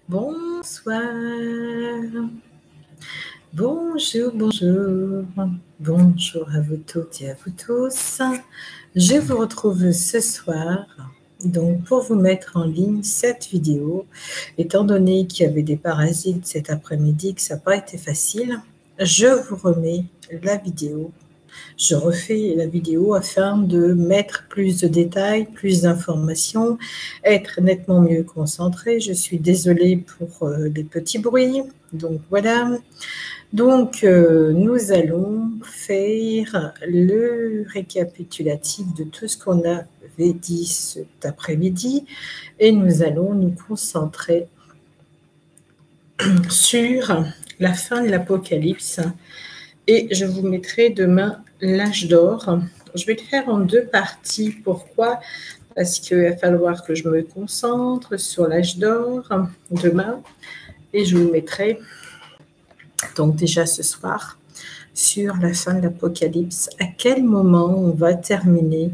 Bonsoir. Bonjour, bonjour. Bonjour à vous toutes et à vous tous. Je vous retrouve ce soir donc pour vous mettre en ligne cette vidéo. Étant donné qu'il y avait des parasites cet après-midi, que ça n'a pas été facile, je vous remets la vidéo. Je refais la vidéo afin de mettre plus de détails, plus d'informations, être nettement mieux concentrée. Je suis désolée pour les petits bruits. Donc voilà. Donc nous allons faire le récapitulatif de tout ce qu'on avait dit cet après-midi et nous allons nous concentrer sur la fin de l'Apocalypse. Et je vous mettrai demain l'âge d'or. Je vais le faire en deux parties. Pourquoi? Parce qu'il va falloir que je me concentre sur l'âge d'or demain. Et je vous mettrai donc déjà ce soir sur la fin de l'Apocalypse. À quel moment on va terminer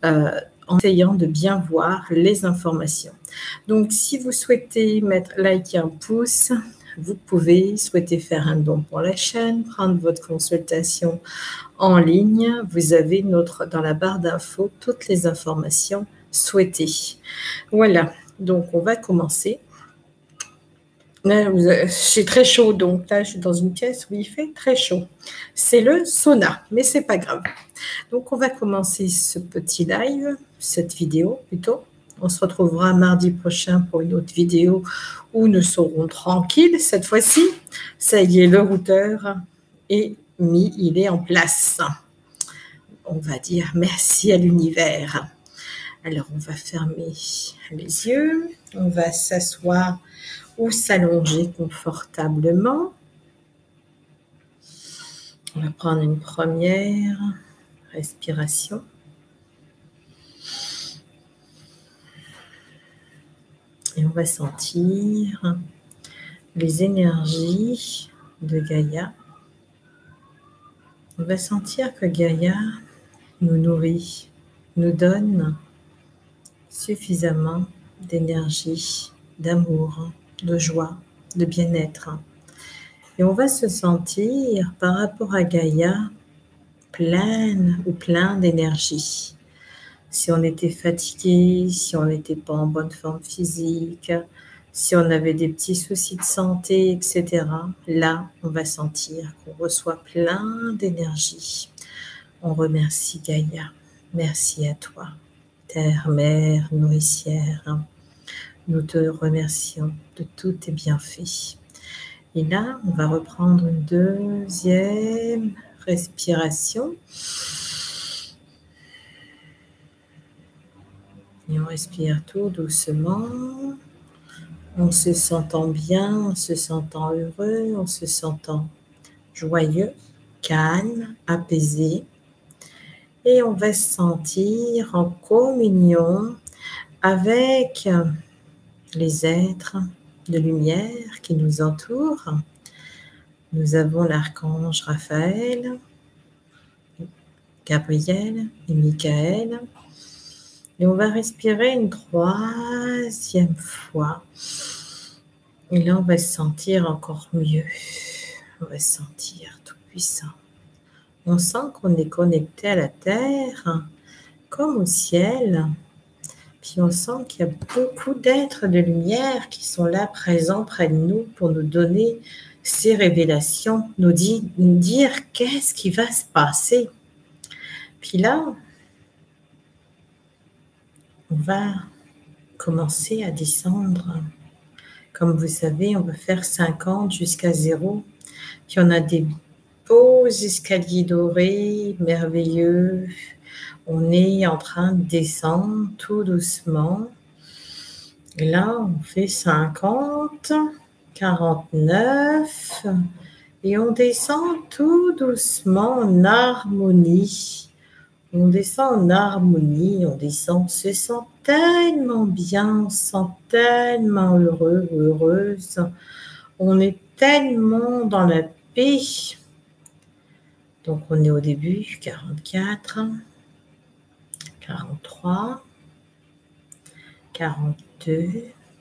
en essayant de bien voir les informations. Donc si vous souhaitez mettre like et un pouce, vous pouvez souhaiter faire un don pour la chaîne, prendre votre consultation en ligne. Vous avez dans la barre d'infos toutes les informations souhaitées. Voilà, donc on va commencer. J'ai très chaud, donc là je suis dans une pièce où il fait très chaud. C'est le sauna, mais c'est pas grave. Donc on va commencer ce petit live, cette vidéo plutôt. On se retrouvera mardi prochain pour une autre vidéo où nous serons tranquilles cette fois-ci. Ça y est, le routeur est mis, il est en place. On va dire merci à l'univers. Alors on va fermer les yeux, on va s'asseoir ou s'allonger confortablement. On va prendre une première respiration. Et on va sentir les énergies de Gaïa. On va sentir que Gaïa nous nourrit, nous donne suffisamment d'énergie, d'amour, de joie, de bien-être. Et on va se sentir, par rapport à Gaïa, plein d'énergie. Si on était fatigué, si on n'était pas en bonne forme physique, si on avait des petits soucis de santé, etc., là, on va sentir qu'on reçoit plein d'énergie. On remercie Gaïa. Merci à toi, Terre, Mère, Nourricière. Nous te remercions de tous tes bienfaits. Et là, on va reprendre une deuxième respiration. Et on respire tout doucement, en se sentant bien, en se sentant heureux, en se sentant joyeux, calme, apaisé. Et on va se sentir en communion avec les êtres de lumière qui nous entourent. Nous avons l'archange Raphaël, Gabriel et Michael. Et on va respirer une troisième fois. Et là, on va se sentir encore mieux. On va se sentir tout puissant. On sent qu'on est connecté à la terre, comme au ciel. Puis on sent qu'il y a beaucoup d'êtres de lumière qui sont là, présents près de nous, pour nous donner ces révélations, nous dire qu'est-ce qui va se passer. Puis là, on va commencer à descendre. Comme vous savez, on va faire 50 jusqu'à 0. Puis on a des beaux escaliers dorés, merveilleux. On est en train de descendre tout doucement. Et là, on fait 50, 49. Et on descend tout doucement en harmonie. On descend en harmonie, on descend, on se sent tellement bien, on se sent tellement heureux ou heureuse. On est tellement dans la paix. Donc on est au début, 44, 43, 42,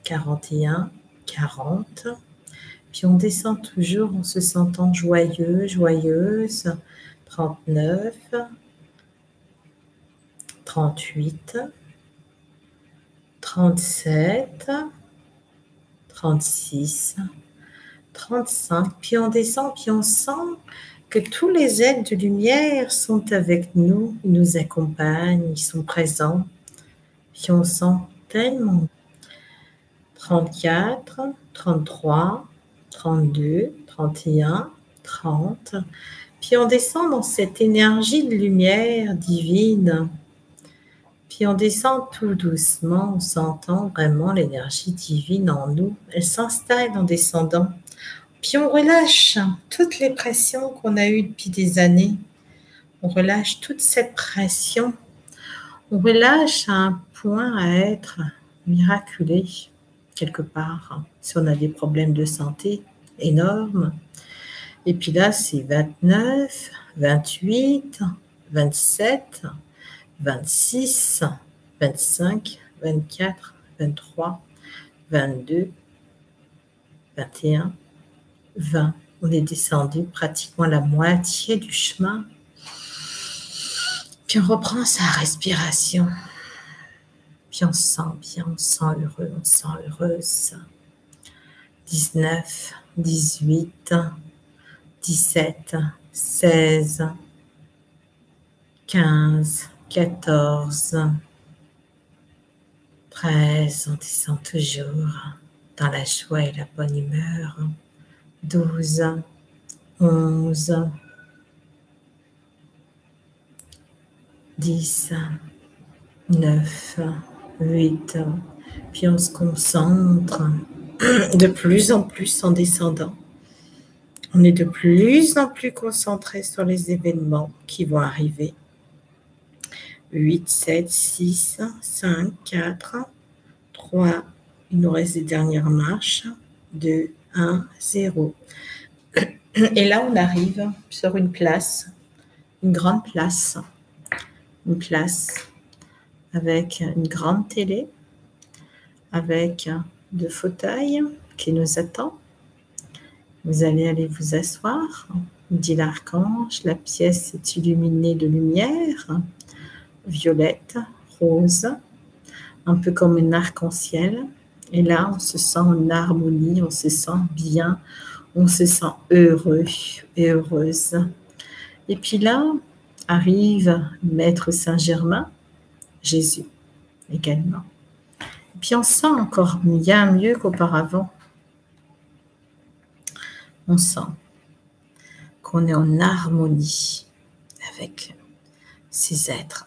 41, 40. Puis on descend toujours en se sentant joyeux, joyeuse. 39, 38, 37, 36, 35. Puis on descend, puis on sent que tous les êtres de lumière sont avec nous, ils nous accompagnent, ils sont présents. Puis on sent tellement. 34, 33, 32, 31, 30. Puis on descend dans cette énergie de lumière divine. Puis on descend tout doucement, on sentant vraiment l'énergie divine en nous. Elle s'installe en descendant. Puis on relâche toutes les pressions qu'on a eues depuis des années. On relâche toute cette pression. On relâche à un point à être miraculé quelque part. Si on a des problèmes de santé énormes. Et puis là, c'est 29, 28, 27, 26, 25, 24, 23, 22, 21, 20. On est descendu pratiquement la moitié du chemin. Puis on reprend sa respiration. Puis on se sent bien, on se sent heureux, on se sent heureuse. 19, 18, 17, 16, 15, 14, 13, on descend toujours dans la joie et la bonne humeur. 12, 11, 10, 9, 8, puis on se concentre de plus en plus en descendant. On est de plus en plus concentré sur les événements qui vont arriver. 8, 7, 6, 5, 4, 3, il nous reste les dernières marches. 2, 1, 0. Et là, on arrive sur une place, une grande place. Une place avec une grande télé, avec 2 fauteuils qui nous attendent. Vous allez aller vous asseoir, dit l'archange. La pièce est illuminée de lumière, violette, rose, un peu comme un arc-en-ciel. Et là, on se sent en harmonie, on se sent bien, on se sent heureux et heureuse. Et puis là, arrive Maître Saint-Germain, Jésus également. Et puis on sent encore bien mieux qu'auparavant. On sent qu'on est en harmonie avec ces êtres.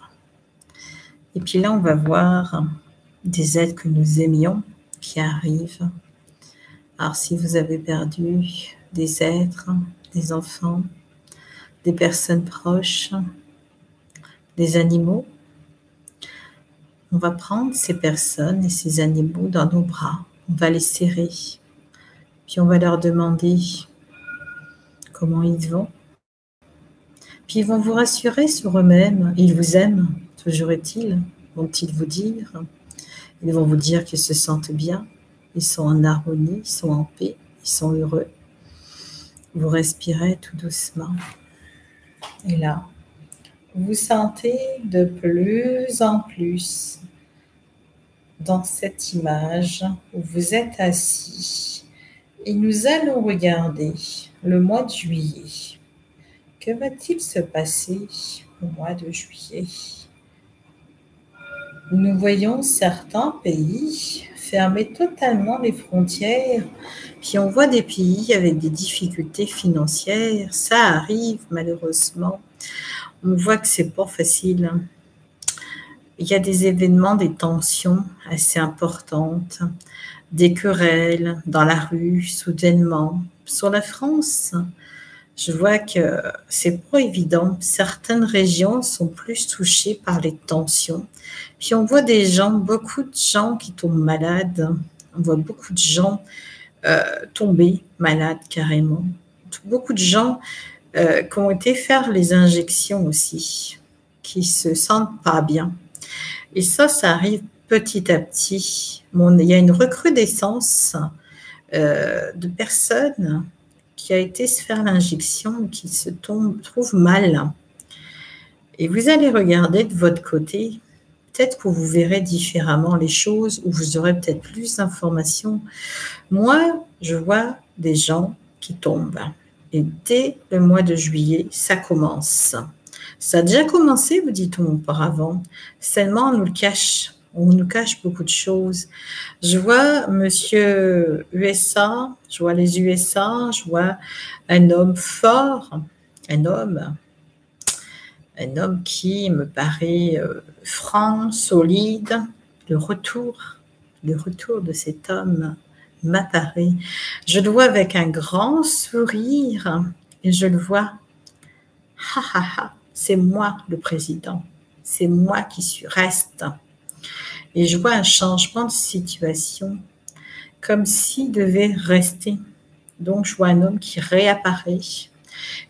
Et puis là, on va voir des êtres que nous aimions qui arrivent. Alors, si vous avez perdu des êtres, des enfants, des personnes proches, des animaux, on va prendre ces personnes et ces animaux dans nos bras. On va les serrer. Puis on va leur demander comment ils vont. Puis ils vont vous rassurer sur eux-mêmes. Ils vous aiment, toujours est-il, vont-ils vous dire. Ils vont vous dire qu'ils se sentent bien. Ils sont en harmonie, ils sont en paix, ils sont heureux. Vous respirez tout doucement. Et là, vous sentez de plus en plus dans cette image où vous êtes assis. Et nous allons regarder le mois de juillet. Que va-t-il se passer au mois de juillet? Nous voyons certains pays fermer totalement les frontières. Puis on voit des pays avec des difficultés financières. Ça arrive malheureusement. On voit que c'est pas facile. Il y a des événements, des tensions assez importantes, des querelles dans la rue, soudainement. Sur la France, je vois que c'est pas évident. Certaines régions sont plus touchées par les tensions. Puis on voit beaucoup de gens qui tombent malades. On voit beaucoup de gens tomber malades carrément. Beaucoup de gens qui ont été faire les injections aussi, qui se sentent pas bien. Et ça arrive petit à petit. Il y a une recrudescence de personne qui a été se faire l'injection, qui se trouve mal. Et vous allez regarder de votre côté, peut-être que vous verrez différemment les choses, ou vous aurez peut-être plus d'informations. Moi, je vois des gens qui tombent. Et dès le mois de juillet, ça commence. Ça a déjà commencé, vous dit-on auparavant. Seulement, on nous le cache. On nous cache beaucoup de choses. Je vois monsieur USA, je vois les USA, je vois un homme fort, un homme qui me paraît franc, solide. Le retour de cet homme m'apparaît. Je le vois avec un grand sourire et je le vois. Ha ha ha, c'est moi le président. C'est moi qui reste. Et je vois un changement de situation, comme s'il devait rester. Donc, je vois un homme qui réapparaît.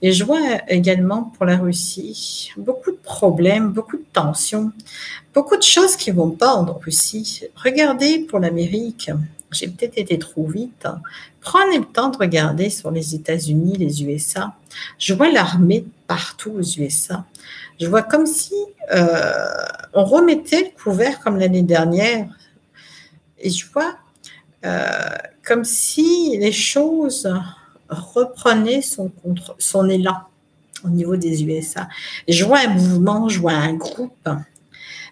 Et je vois également pour la Russie beaucoup de problèmes, beaucoup de tensions, beaucoup de choses qui ne vont pas en Russie. Regardez pour l'Amérique, j'ai peut-être été trop vite. Prenez le temps de regarder sur les États-Unis, les USA. Je vois l'armée partout aux USA. Je vois comme si on remettait le couvert comme l'année dernière. Et je vois comme si les choses reprenaient son élan au niveau des USA. Et je vois un mouvement, je vois un groupe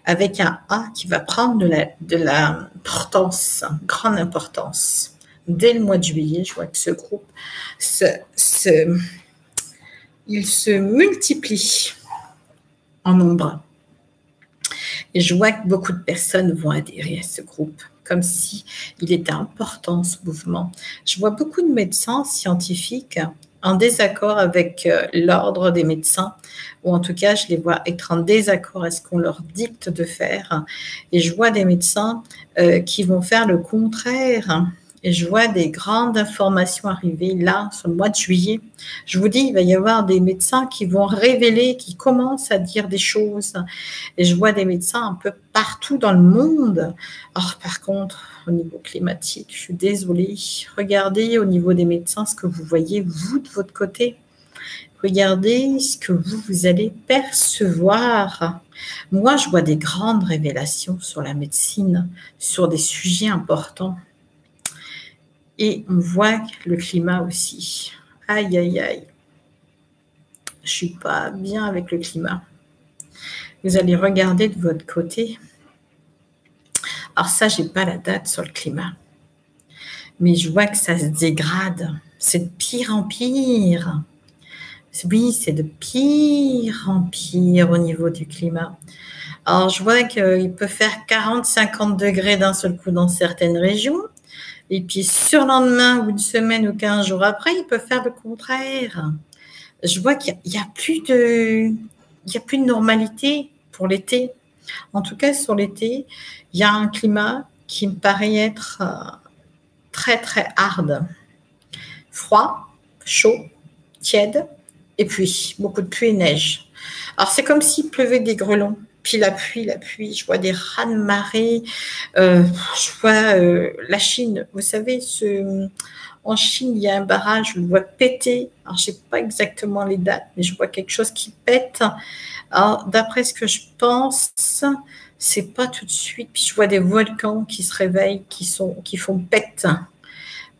avec un A qui va prendre de l'importance, grande importance. Dès le mois de juillet, je vois que ce groupe, il se multiplie en nombre. Et je vois que beaucoup de personnes vont adhérer à ce groupe, comme si il était important, ce mouvement. Je vois beaucoup de médecins scientifiques en désaccord avec l'ordre des médecins, ou en tout cas, je les vois être en désaccord à ce qu'on leur dicte de faire. Et je vois des médecins qui vont faire le contraire. Et je vois des grandes informations arriver là, sur le mois de juillet. Je vous dis, il va y avoir des médecins qui vont révéler, qui commencent à dire des choses. Et je vois des médecins un peu partout dans le monde. Alors, par contre, au niveau climatique, je suis désolée. Regardez au niveau des médecins ce que vous voyez, vous, de votre côté. Regardez ce que vous allez percevoir. Moi, je vois des grandes révélations sur la médecine, sur des sujets importants. Et on voit le climat aussi. Aïe, aïe, aïe. Je ne suis pas bien avec le climat. Vous allez regarder de votre côté. Alors ça, je n'ai pas la date sur le climat. Mais je vois que ça se dégrade. C'est de pire en pire. Oui, c'est de pire en pire au niveau du climat. Alors, je vois qu'il peut faire 40-50 degrés d'un seul coup dans certaines régions. Et puis, sur le lendemain, ou une semaine ou 15 jours après, il peut faire le contraire. Je vois qu'il n'y a plus de normalité pour l'été. En tout cas, sur l'été, il y a un climat qui me paraît être très, très hard. Froid, chaud, tiède, et puis beaucoup de pluie et neige. Alors, c'est comme s'il pleuvait des grêlons. Puis la pluie, je vois des raz-de-marée, je vois la Chine, vous savez, en Chine, il y a un barrage, je le vois péter, alors je ne sais pas exactement les dates, mais je vois quelque chose qui pète. Alors, d'après ce que je pense, c'est pas tout de suite, puis je vois des volcans qui se réveillent, qui font pète.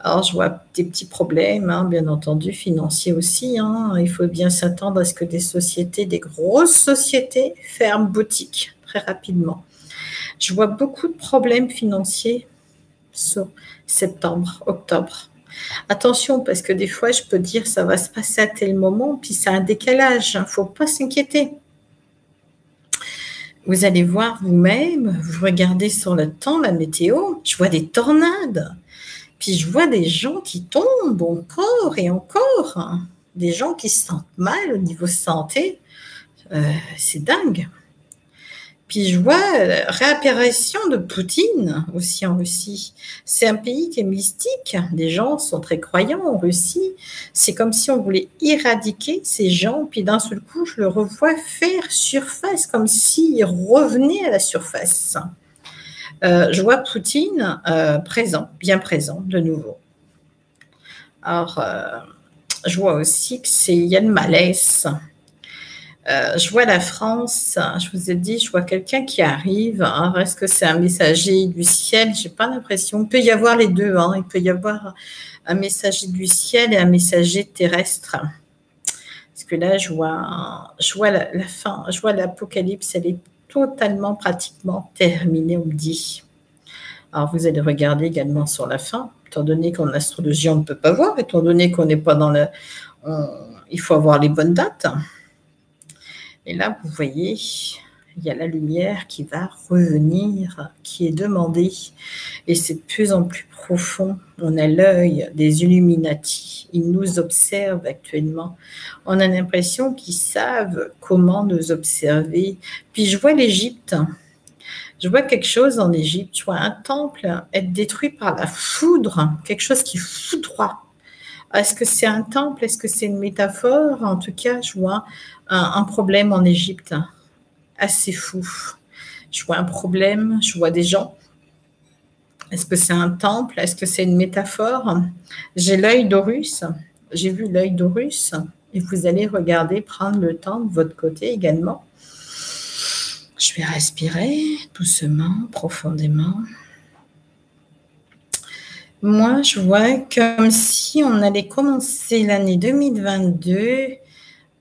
Alors, je vois des petits problèmes, hein, bien entendu, financiers aussi. Hein. Il faut bien s'attendre à ce que des grosses sociétés, ferment boutique très rapidement. Je vois beaucoup de problèmes financiers sur septembre, octobre. Attention, parce que des fois, je peux dire ça va se passer à tel moment, puis c'est un décalage. Il ne faut pas s'inquiéter. Vous allez voir vous-même, vous regardez sur le temps, la météo, je vois des tornades. Puis je vois des gens qui tombent encore et encore, hein. Des gens qui se sentent mal au niveau santé. C'est dingue. Puis je vois réapparition de Poutine aussi en Russie. C'est un pays qui est mystique. Les gens sont très croyants en Russie. C'est comme si on voulait éradiquer ces gens. Puis d'un seul coup, je le revois faire surface, comme s'il revenait à la surface. Je vois Poutine présent, bien présent de nouveau. Alors, je vois aussi qu'il y a le malaise. Je vois la France, je vous ai dit, je vois quelqu'un qui arrive. Hein. Est-ce que c'est un messager du ciel? Je n'ai pas l'impression. Il peut y avoir les deux. Hein. Il peut y avoir un messager du ciel et un messager terrestre. Parce que là, je vois la fin, je vois l'apocalypse, elle est totalement, pratiquement terminée, on me dit. Alors, vous allez regarder également sur la fin, étant donné qu'en astrologie, on ne peut pas voir, étant donné qu'on n'est pas dans le... il faut avoir les bonnes dates. Et là, vous voyez, il y a la lumière qui va revenir, qui est demandée. Et c'est de plus en plus profond. On a l'œil des Illuminati. Ils nous observent actuellement. On a l'impression qu'ils savent comment nous observer. Puis je vois l'Égypte. Je vois quelque chose en Égypte. Je vois un temple être détruit par la foudre. Quelque chose qui foudroie. Est-ce que c'est un temple? Est-ce que c'est une métaphore? En tout cas, je vois un problème en Égypte assez fou. Je vois un problème, je vois des gens. Est-ce que c'est un temple? Est-ce que c'est une métaphore? J'ai l'œil d'Horus. J'ai vu l'œil d'Horus. Et vous allez regarder, prendre le temps de votre côté également. Je vais respirer doucement, profondément. Moi, je vois comme si on allait commencer l'année 2022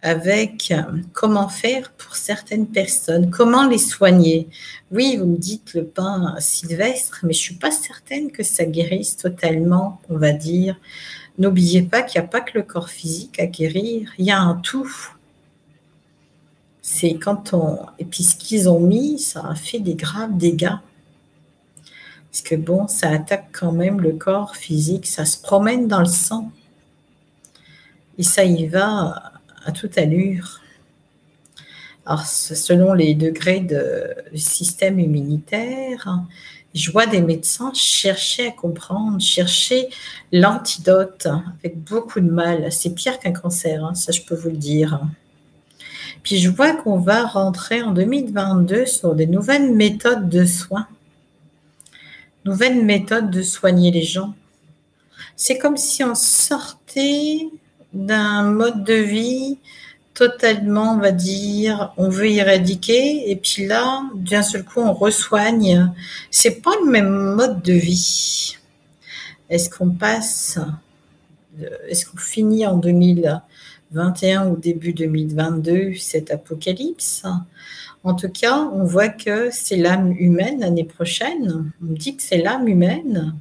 avec comment faire pour certaines personnes, comment les soigner. Oui, vous me dites le pain sylvestre, mais je ne suis pas certaine que ça guérisse totalement, on va dire. N'oubliez pas qu'il n'y a pas que le corps physique à guérir, il y a un tout. C'est quand on... Et puis ce qu'ils ont mis, ça a fait des graves dégâts. Parce que bon, ça attaque quand même le corps physique, ça se promène dans le sang. Et ça y va à toute allure. Alors, selon les degrés du système immunitaire, je vois des médecins chercher à comprendre, chercher l'antidote avec beaucoup de mal. C'est pire qu'un cancer, hein, ça je peux vous le dire. Puis je vois qu'on va rentrer en 2022 sur des nouvelles méthodes de soins. Nouvelles méthodes de soigner les gens. C'est comme si on sortait d'un mode de vie totalement, on va dire, on veut éradiquer, et puis là, d'un seul coup, on resoigne. C'est pas le même mode de vie. Est-ce qu'on finit en 2021 ou début 2022 cet apocalypse? En tout cas, on voit que c'est l'âme humaine l'année prochaine. On dit que c'est l'âme humaine.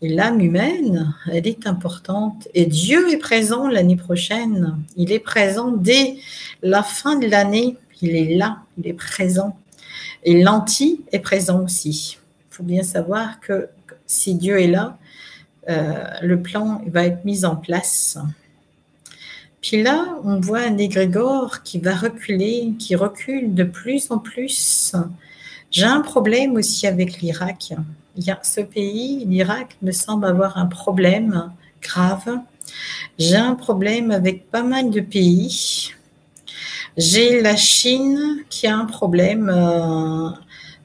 Et l'âme humaine, elle est importante. Et Dieu est présent l'année prochaine. Il est présent dès la fin de l'année. Il est là, il est présent. Et l'anti est présent aussi. Il faut bien savoir que si Dieu est là, le plan va être mis en place. Puis là, on voit un égrégore qui va reculer, qui recule de plus en plus. J'ai un problème aussi avec l'Irak. Ce pays, l'Irak, me semble avoir un problème grave. J'ai un problème avec pas mal de pays. J'ai la Chine qui a un problème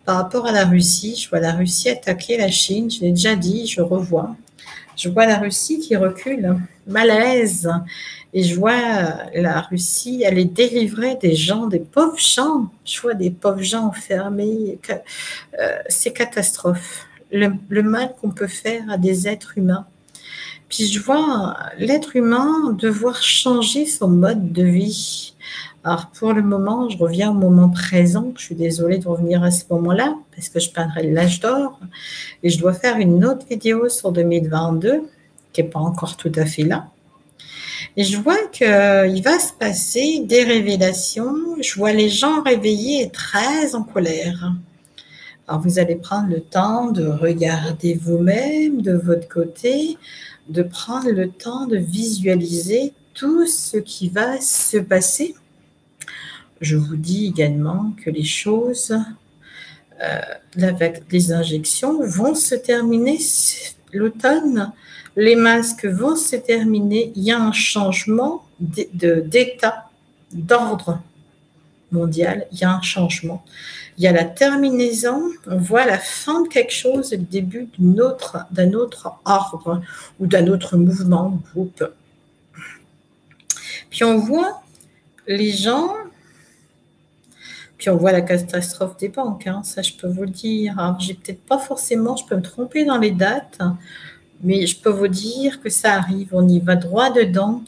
par rapport à la Russie. Je vois la Russie attaquer la Chine. Je l'ai déjà dit, je revois. Je vois la Russie qui recule, malaise. Et je vois la Russie aller délivrer des gens, des pauvres gens. Je vois des pauvres gens enfermés. C'est catastrophe. Le mal qu'on peut faire à des êtres humains. Puis je vois l'être humain devoir changer son mode de vie. Alors pour le moment, je reviens au moment présent. Je suis désolée de revenir à ce moment-là parce que je peindrai l'âge d'or. Et je dois faire une autre vidéo sur 2022 qui n'est pas encore tout à fait là. Et je vois qu'il va se passer des révélations. Je vois les gens réveillés et très en colère. Alors, vous allez prendre le temps de regarder vous-même de votre côté, de prendre le temps de visualiser tout ce qui va se passer. Je vous dis également que les choses, les injections vont se terminer l'automne. Les masques vont se terminer. Il y a un changement d'état, d'ordre. mondial, il y a un changement. Il y a la terminaison, on voit la fin de quelque chose, le début d'un autre ordre ou d'un autre mouvement, groupe. Puis on voit les gens, puis on voit la catastrophe des banques, hein, ça je peux vous le dire. Alors, j'ai peut-être pas forcément, je peux me tromper dans les dates, mais je peux vous dire que ça arrive, on y va droit dedans.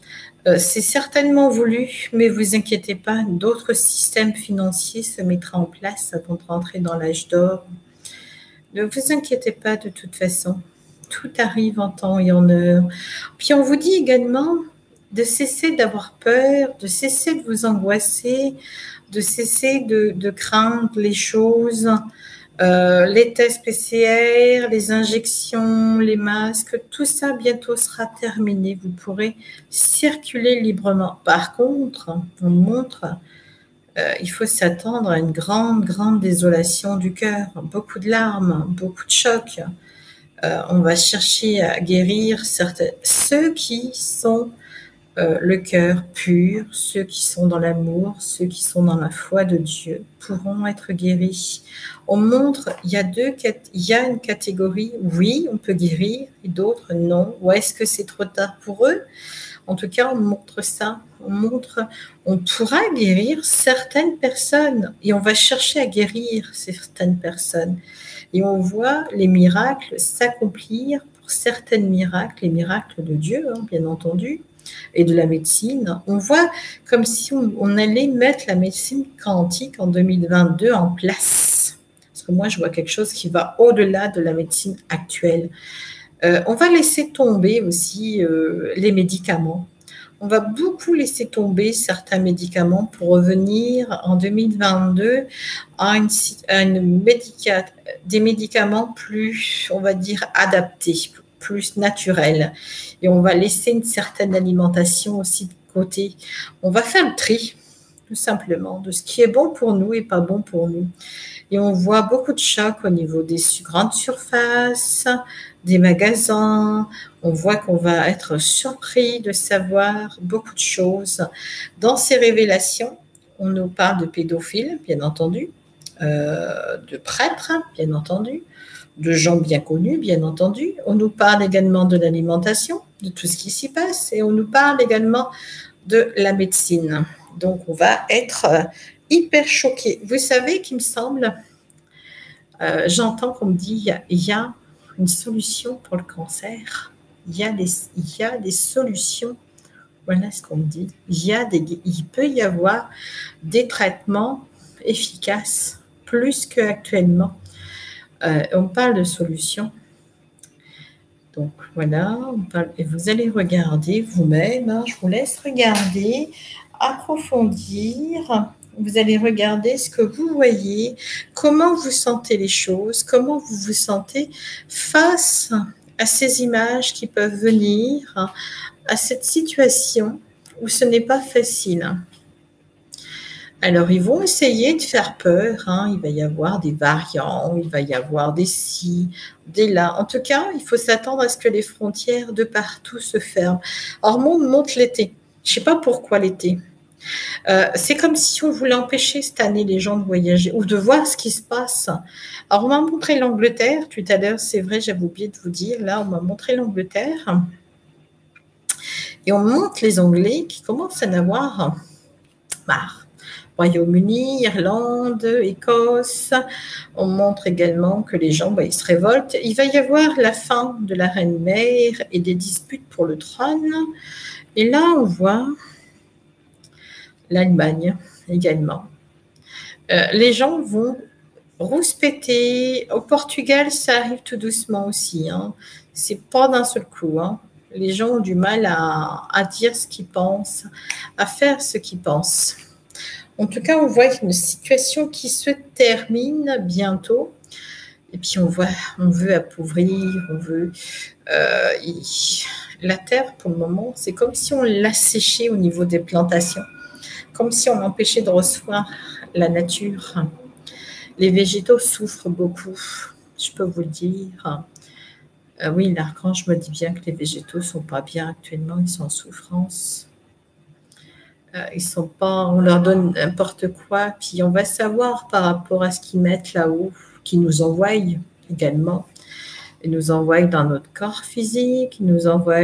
C'est certainement voulu, mais vous inquiétez pas, d'autres systèmes financiers se mettront en place avant de rentrer dans l'âge d'or. Ne vous inquiétez pas de toute façon, tout arrive en temps et en heure. Puis on vous dit également de cesser d'avoir peur, de cesser de vous angoisser, de cesser de craindre les choses. Les tests PCR, les injections, les masques, tout ça bientôt sera terminé. Vous pourrez circuler librement. Par contre, on montre, il faut s'attendre à une grande, grande désolation du cœur, beaucoup de larmes, beaucoup de chocs. On va chercher à guérir ceux qui sont le cœur pur, ceux qui sont dans l'amour, ceux qui sont dans la foi de Dieu pourront être guéris. On montre, il y a une catégorie, oui, on peut guérir, et d'autres, non. Ou est-ce que c'est trop tard pour eux? En tout cas, on montre ça. On pourra guérir certaines personnes et on va chercher à guérir certaines personnes. Et on voit les miracles s'accomplir pour certains miracles, les miracles de Dieu, hein, bien entendu, et de la médecine. On voit comme si on allait mettre la médecine quantique en 2022 en place. Parce que moi, je vois quelque chose qui va au-delà de la médecine actuelle. On va laisser tomber aussi les médicaments. On va beaucoup laisser tomber certains médicaments pour revenir en 2022 à des médicaments plus, on va dire, adaptés, plus naturels. Et on va laisser une certaine alimentation aussi de côté. On va faire le tri, tout simplement, de ce qui est bon pour nous et pas bon pour nous. Et on voit beaucoup de chocs au niveau des grandes surfaces, des magasins. On voit qu'on va être surpris de savoir beaucoup de choses. Dans ces révélations, on nous parle de pédophiles, bien entendu, de prêtres, bien entendu, de gens bien connus, bien entendu. On nous parle également de l'alimentation, de tout ce qui s'y passe, et on nous parle également de la médecine. Donc, on va être hyper choqués. Vous savez qu'il me semble, j'entends qu'on me dit, il y a une solution pour le cancer. Il y a des solutions. Voilà ce qu'on me dit. Il peut y avoir des traitements efficaces, plus qu'actuellement. On parle de solutions. Donc voilà, et vous allez regarder vous-même, hein, je vous laisse regarder, approfondir, vous allez regarder ce que vous voyez, comment vous sentez les choses, comment vous vous sentez face à ces images qui peuvent venir, à cette situation où ce n'est pas facile. Alors, ils vont essayer de faire peur, hein. Il va y avoir des variants, il va y avoir des ci, des là. En tout cas, il faut s'attendre à ce que les frontières de partout se ferment. Alors, monte l'été. Je ne sais pas pourquoi l'été. C'est comme si on voulait empêcher cette année les gens de voyager ou de voir ce qui se passe. Alors, on m'a montré l'Angleterre tout à l'heure, c'est vrai, j'avais oublié de vous dire. Là, on m'a montré l'Angleterre. Et on montre les Anglais qui commencent à en avoir marre. Royaume-Uni, Irlande, Écosse. On montre également que les gens, ils se révoltent. Il va y avoir la fin de la reine-mère et des disputes pour le trône. Et là, on voit l'Allemagne également. Les gens vont rouspéter. Au Portugal, ça arrive tout doucement aussi. Hein. C'est pas d'un seul coup. Hein. Les gens ont du mal à dire ce qu'ils pensent, à faire ce qu'ils pensent. En tout cas, on voit une situation qui se termine bientôt. Et puis, on veut appauvrir, on veut... la terre, pour le moment, c'est comme si on l'asséchait au niveau des plantations, comme si on empêchait de recevoir la nature. Les végétaux souffrent beaucoup, je peux vous le dire. Oui, l'archange me dit bien que les végétaux ne sont pas bien actuellement, ils sont en souffrance. Ils sont pas, on leur donne n'importe quoi, puis on va savoir par rapport à ce qu'ils mettent là-haut, qu'ils nous envoient également. Ils nous envoient dans notre corps physique, ils nous envoient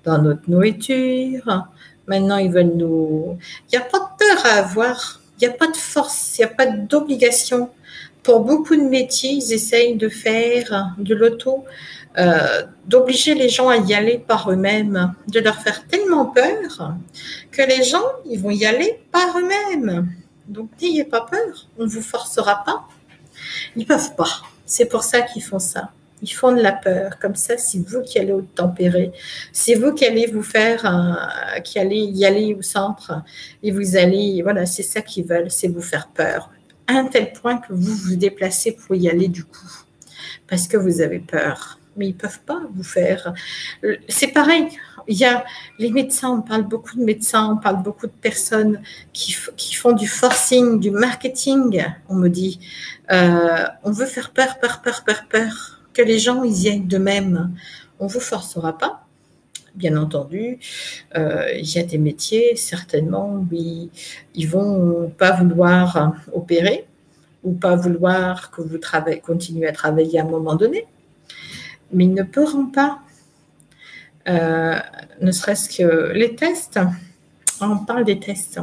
dans notre nourriture. Maintenant, ils veulent nous... Il n'y a pas de peur à avoir, il n'y a pas de force, il n'y a pas d'obligation. Pour beaucoup de métiers, ils essayent de faire de l'auto, d'obliger les gens à y aller par eux-mêmes, de leur faire tellement peur que les gens, ils vont y aller par eux-mêmes. Donc, n'ayez pas peur, on ne vous forcera pas. Ils ne peuvent pas. C'est pour ça qu'ils font ça. Ils font de la peur. Comme ça, c'est vous qui allez tempérer. C'est vous qui allez vous faire, qui allez y aller au centre. Et vous allez, voilà, c'est ça qu'ils veulent, c'est vous faire peur. À un tel point que vous vous déplacez pour y aller du coup. Parce que vous avez peur. Mais ils ne peuvent pas vous faire. C'est pareil. Il y a les médecins, on parle beaucoup de médecins, on parle beaucoup de personnes qui font du forcing, du marketing, on me dit. On veut faire peur, que les gens ils y aillent d'eux-mêmes. On ne vous forcera pas, bien entendu. Il y a des métiers, certainement, où ils vont pas vouloir opérer ou pas vouloir que vous continuez à travailler à un moment donné. Mais ils ne pourront pas. Ne serait-ce que les tests, on parle des tests.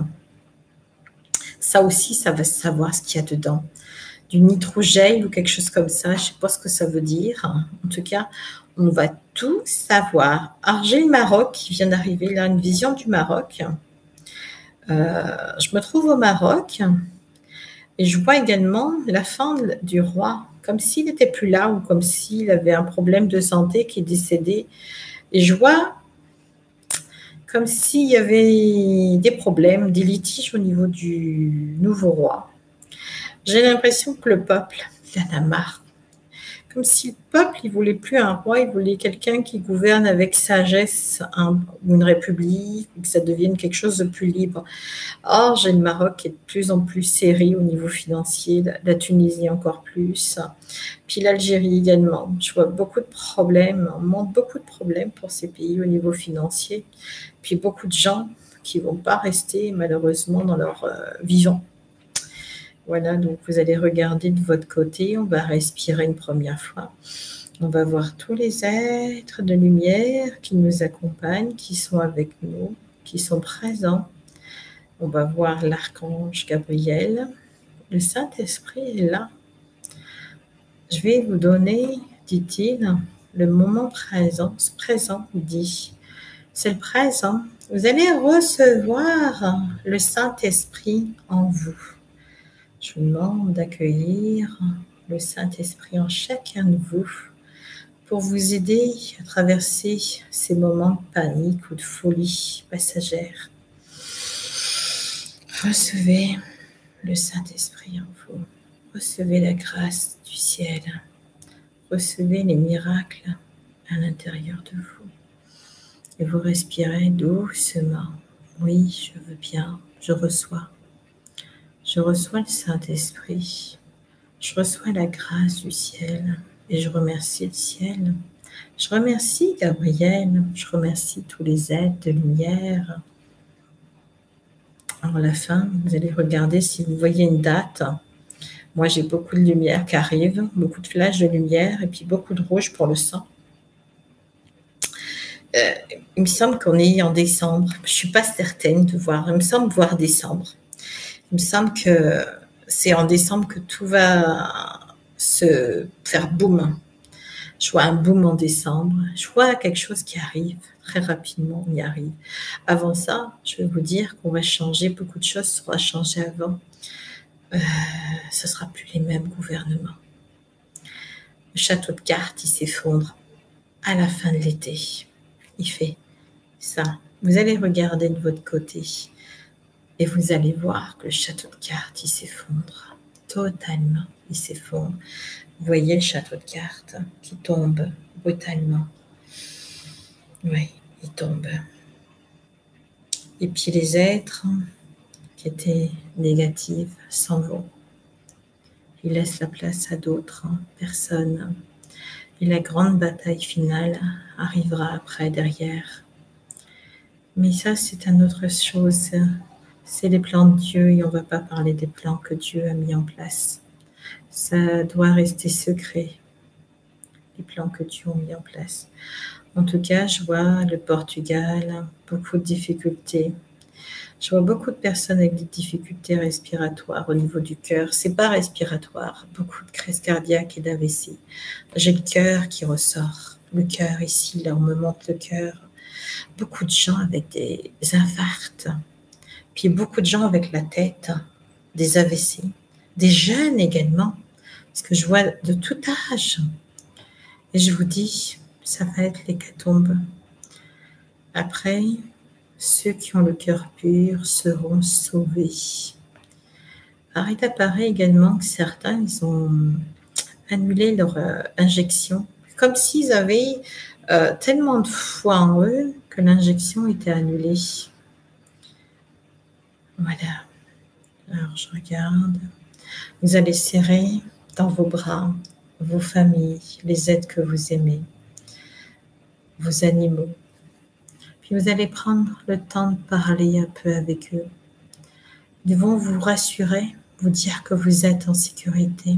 Ça aussi, ça va savoir ce qu'il y a dedans. Du nitrogène ou quelque chose comme ça, je ne sais pas ce que ça veut dire. En tout cas, on va tout savoir. Alors, j'ai le Maroc qui vient d'arriver, là, une vision du Maroc. Je me trouve au Maroc et je vois également la fin du roi, comme s'il n'était plus là ou comme s'il avait un problème de santé qui est décédé. Et je vois comme s'il y avait des problèmes, des litiges au niveau du nouveau roi. J'ai l'impression que le peuple, il en a marre. Comme si le peuple, il ne voulait plus un roi, il voulait quelqu'un qui gouverne avec sagesse, ou une république, que ça devienne quelque chose de plus libre. Or, j'ai le Maroc qui est de plus en plus serré au niveau financier, la Tunisie encore plus, puis l'Algérie également. Je vois beaucoup de problèmes, on montre beaucoup de problèmes pour ces pays au niveau financier, puis beaucoup de gens qui ne vont pas rester malheureusement dans leur vivant. Voilà, donc vous allez regarder de votre côté, on va respirer une première fois. On va voir tous les êtres de lumière qui nous accompagnent, qui sont avec nous, qui sont présents. On va voir l'archange Gabriel. Le Saint-Esprit est là. Je vais vous donner, dit-il, le moment présent. Ce présent dit, c'est le présent. Vous allez recevoir le Saint-Esprit en vous. Je vous demande d'accueillir le Saint-Esprit en chacun de vous pour vous aider à traverser ces moments de panique ou de folie passagère. Recevez le Saint-Esprit en vous. Recevez la grâce du ciel. Recevez les miracles à l'intérieur de vous. Et vous respirez doucement. Oui, je veux bien, je reçois. Je reçois le Saint-Esprit, je reçois la grâce du ciel et je remercie le ciel. Je remercie Gabriel, je remercie tous les êtres de lumière. Alors à la fin, vous allez regarder si vous voyez une date. Moi, j'ai beaucoup de lumière qui arrive, beaucoup de flashs de lumière et puis beaucoup de rouge pour le sang. Il me semble qu'on est en décembre. Je ne suis pas certaine de voir. Il me semble voir décembre. Il me semble que c'est en décembre que tout va se faire boom. Je vois un boom en décembre. Je vois quelque chose qui arrive très rapidement. On y arrive. Avant ça, je vais vous dire qu'on va changer. Beaucoup de choses seront changées avant. Ce ne sera plus les mêmes gouvernements. Le château de cartes, il s'effondre à la fin de l'été. Il fait ça. Vous allez regarder de votre côté. Et vous allez voir que le château de cartes, il s'effondre. Totalement, il s'effondre. Vous voyez le château de cartes qui tombe brutalement. Oui, il tombe. Et puis les êtres qui étaient négatifs s'en vont. Ils laissent la place à d'autres personnes. Et la grande bataille finale arrivera après, derrière. Mais ça, c'est une autre chose. C'est les plans de Dieu et on ne va pas parler des plans que Dieu a mis en place. Ça doit rester secret, les plans que Dieu a mis en place. En tout cas, je vois le Portugal, beaucoup de difficultés. Je vois beaucoup de personnes avec des difficultés respiratoires au niveau du cœur. C'est pas respiratoire, beaucoup de crises cardiaques et d'AVC. J'ai le cœur qui ressort. Le cœur ici, là, on me montre le cœur. Beaucoup de gens avec des infarcts. Puis beaucoup de gens avec la tête, des AVC. Des jeunes également, parce que je vois de tout âge. Et je vous dis, ça va être l'hécatombe. Après, ceux qui ont le cœur pur seront sauvés. Alors, il apparaît également que certains, ils ont annulé leur injection, comme s'ils avaient tellement de foi en eux que l'injection était annulée. Voilà. Alors, je regarde. Vous allez serrer dans vos bras vos familles, les êtres que vous aimez, vos animaux. Puis vous allez prendre le temps de parler un peu avec eux. Ils vont vous rassurer, vous dire que vous êtes en sécurité,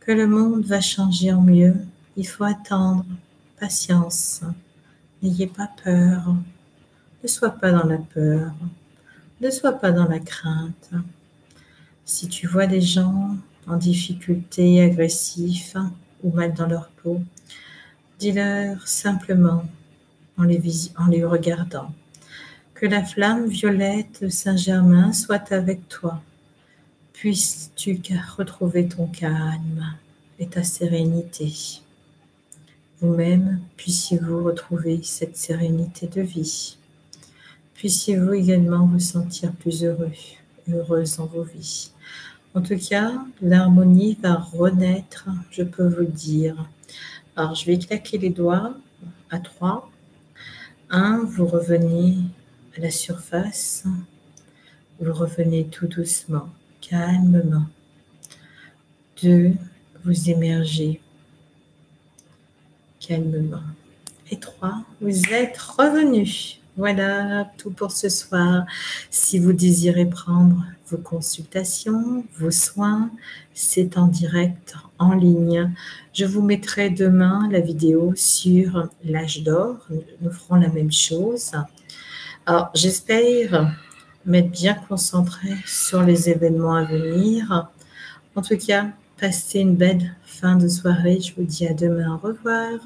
que le monde va changer en mieux. Il faut attendre, patience. N'ayez pas peur. Ne sois pas dans la peur. Ne sois pas dans la crainte. Si tu vois des gens en difficulté, agressifs ou mal dans leur peau, dis-leur simplement en les regardant que la flamme violette de Saint-Germain soit avec toi. Puisses-tu retrouver ton calme et ta sérénité. Vous-même, puissiez-vous retrouver cette sérénité de vie. Puissiez-vous également vous sentir plus heureux et heureuse dans vos vies. En tout cas, l'harmonie va renaître, je peux vous le dire. Alors, je vais claquer les doigts à 3. 1, vous revenez à la surface. Vous revenez tout doucement, calmement. 2, vous émergez calmement. Et 3, vous êtes revenus. Voilà tout pour ce soir. Si vous désirez prendre vos consultations, vos soins, c'est en direct, en ligne. Je vous mettrai demain la vidéo sur l'âge d'or. Nous ferons la même chose. Alors, j'espère m'être bien concentrée sur les événements à venir. En tout cas, passez une belle fin de soirée. Je vous dis à demain. Au revoir.